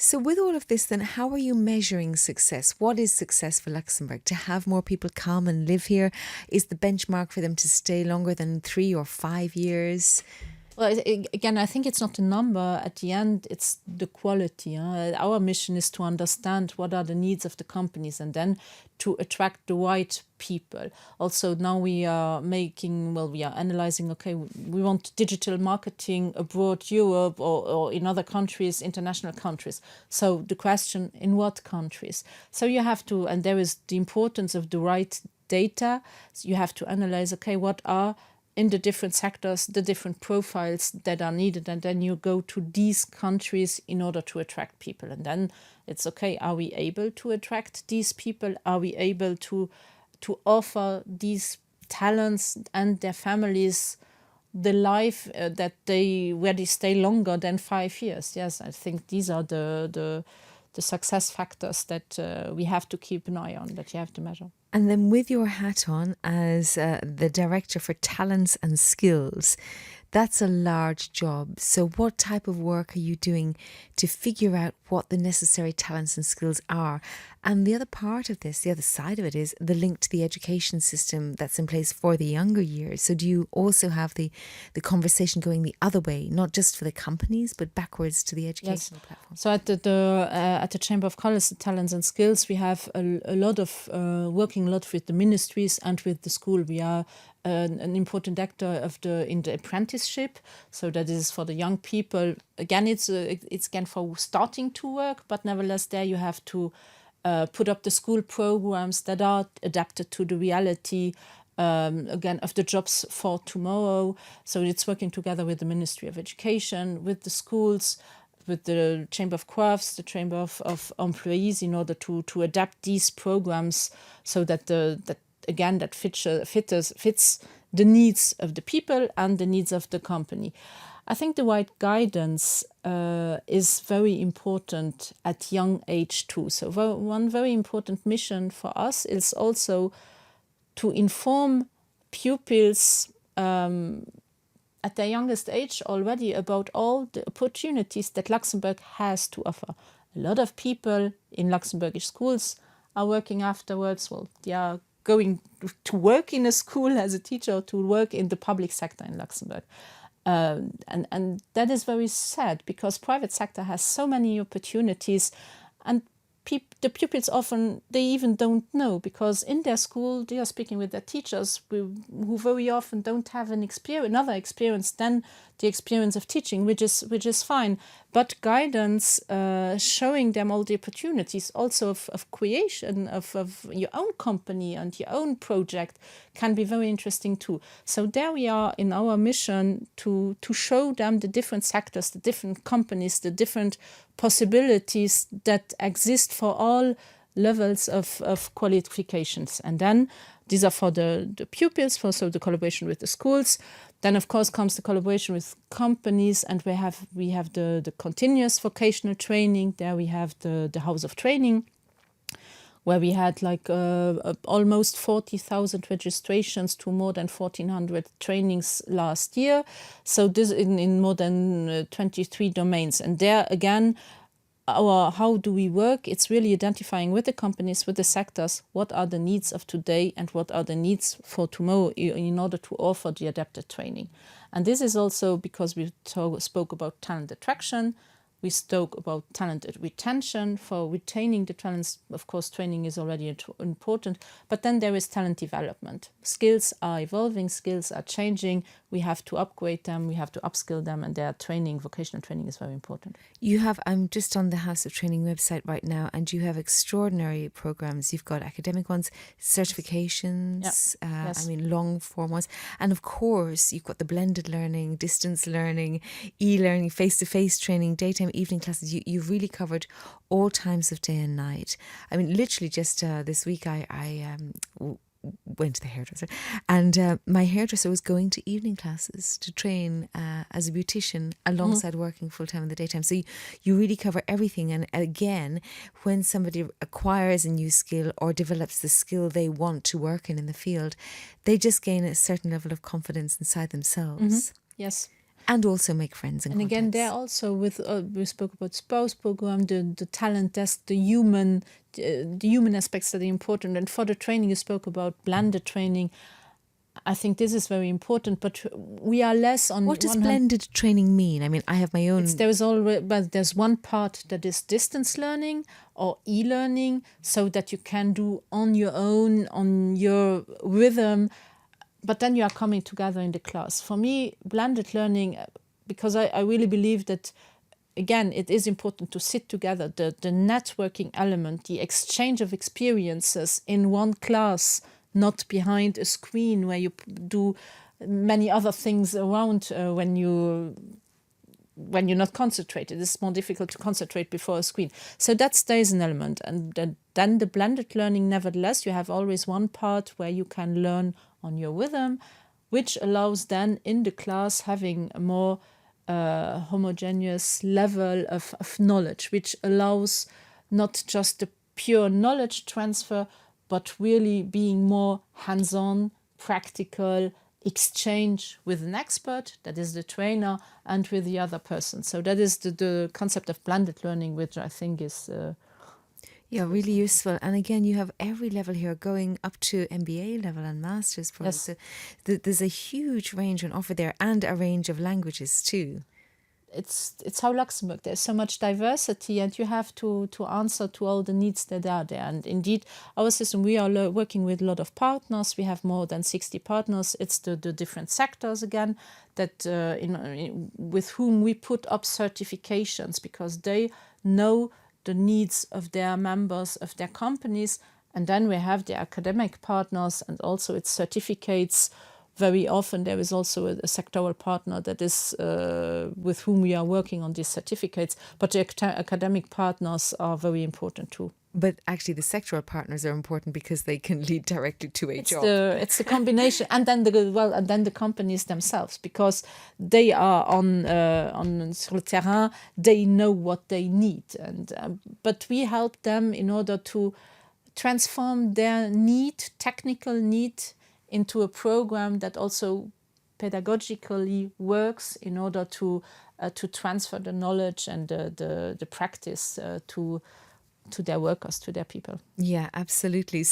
So with all of this then, how are you measuring success? What is success for Luxembourg? To have more people come and live here? Is the benchmark for them to stay longer than 3 or 5 years? Well, again, I think it's not the number. At the end, it's the quality. Our mission is to understand what are the needs of the companies and then to attract the right people. Also, now we are analyzing, okay, we want digital marketing abroad, Europe or in other countries, international countries. So the question, in what countries? So you have to, and there is the importance of the right data. So you have to analyze, okay, what are in the different sectors, the different profiles that are needed, and then you go to these countries in order to attract people. And then it's okay, are we able to attract these people? Are we able to offer these talents and their families the life where they stay longer than 5 years? Yes, I think these are the success factors that we have to keep an eye on, that you have to measure. And then with your hat on as the Director for Talents and Skills, that's a large job. So what type of work are you doing to figure out what the necessary talents and skills are? And the other part of this, the other side of it, is the link to the education system that's in place for the younger years. So do you also have the conversation going the other way, not just for the companies, but backwards to the educational platform? So at the Chamber of Commerce, the Talents and Skills, we have a lot of working a lot with the ministries and with the school. We are an important actor in the apprenticeship, so that is for the young people. Again, it's again for starting to work, but nevertheless, there you have to put up the school programs that are adapted to the reality. Again, of the jobs for tomorrow. So it's working together with the Ministry of Education, with the schools, with the Chamber of Crafts, the Chamber of Employees, in order to adapt these programs so that that fits the needs of the people and the needs of the company. I think the right guidance is very important at young age too. So one very important mission for us is also to inform pupils at their youngest age already about all the opportunities that Luxembourg has to offer. A lot of people in Luxembourgish schools are working afterwards. Well, they are going to work in a school as a teacher, to work in the public sector in Luxembourg. And that is very sad, because private sector has so many opportunities, and the pupils often, they even don't know, because in their school they are speaking with their teachers who very often don't have another experience than the experience of teaching, which is fine. But guidance, showing them all the opportunities also of creation of your own company and your own project, can be very interesting too. So there we are in our mission to show them the different sectors, the different companies, the different possibilities that exist for all levels of qualifications. And then these are for the pupils, for so the collaboration with the schools. Then, of course, comes the collaboration with companies, and we have the continuous vocational training. There we have the House of Training, where we had almost 40,000 registrations to more than 1,400 trainings last year. So this in more than 23 domains. And there again, how do we work? It's really identifying with the companies, with the sectors, what are the needs of today and what are the needs for tomorrow in order to offer the adapted training. And this is also because we spoke about talent attraction. We spoke about talent retention. For retaining the talents, of course, training is already important. But then there is talent development. Skills are evolving, skills are changing. We have to upgrade them, we have to upskill them, and their training, vocational training, is very important. I'm just on the House of Training website right now, and you have extraordinary programs. You've got academic ones, certifications, Yes. Long form ones. And of course, you've got the blended learning, distance learning, e-learning, face-to-face training, daytime, evening classes. You've really covered all times of day and night. Literally just this week I went to the hairdresser, and my hairdresser was going to evening classes to train as a beautician alongside working full-time in the daytime. So you really cover everything. And again, when somebody acquires a new skill or develops the skill they want to work in the field, they just gain a certain level of confidence inside themselves. Yes. And also make friends and again, there also with we spoke about spouse program, the talent test, the human aspects that are important. And for the training, you spoke about blended training. I think this is very important, but we are less on. What does blended training mean? I mean, I have my own. There's one part that is distance learning or e-learning, so that you can do on your own, on your rhythm, but then you are coming together in the class. For me, blended learning, because I really believe that, again, it is important to sit together, the networking element, the exchange of experiences in one class, not behind a screen where you do many other things around when you're not concentrated. It's more difficult to concentrate before a screen. So that stays an element. And then the blended learning, nevertheless, you have always one part where you can learn on your rhythm, which allows then in the class having a more homogeneous level of knowledge, which allows not just the pure knowledge transfer, but really being more hands-on, practical, exchange with an expert, that is the trainer, and with the other person. So that is the concept of blended learning, which I think is really useful. And again, you have every level here going up to MBA level and master's programs. Yes. So there's a huge range on offer there, and a range of languages too. It's how Luxembourg, there's so much diversity, and you have to answer to all the needs that are there. And indeed, our system, we are working with a lot of partners. We have more than 60 partners. It's the different sectors again that with whom we put up certifications, because they know the needs of their members, of their companies. And then we have the academic partners, and also its certificates. Very often there is also a sectoral partner that is with whom we are working on these certificates, but the academic partners are very important too. But actually the sectoral partners are important because they can lead directly to a job. It's the combination, and then the companies themselves, because they are on sur le terrain, they know what they need, and but we help them in order to transform their technical need, into a program that also pedagogically works in order to transfer the knowledge and the practice to their workers, to their people. Yeah, absolutely.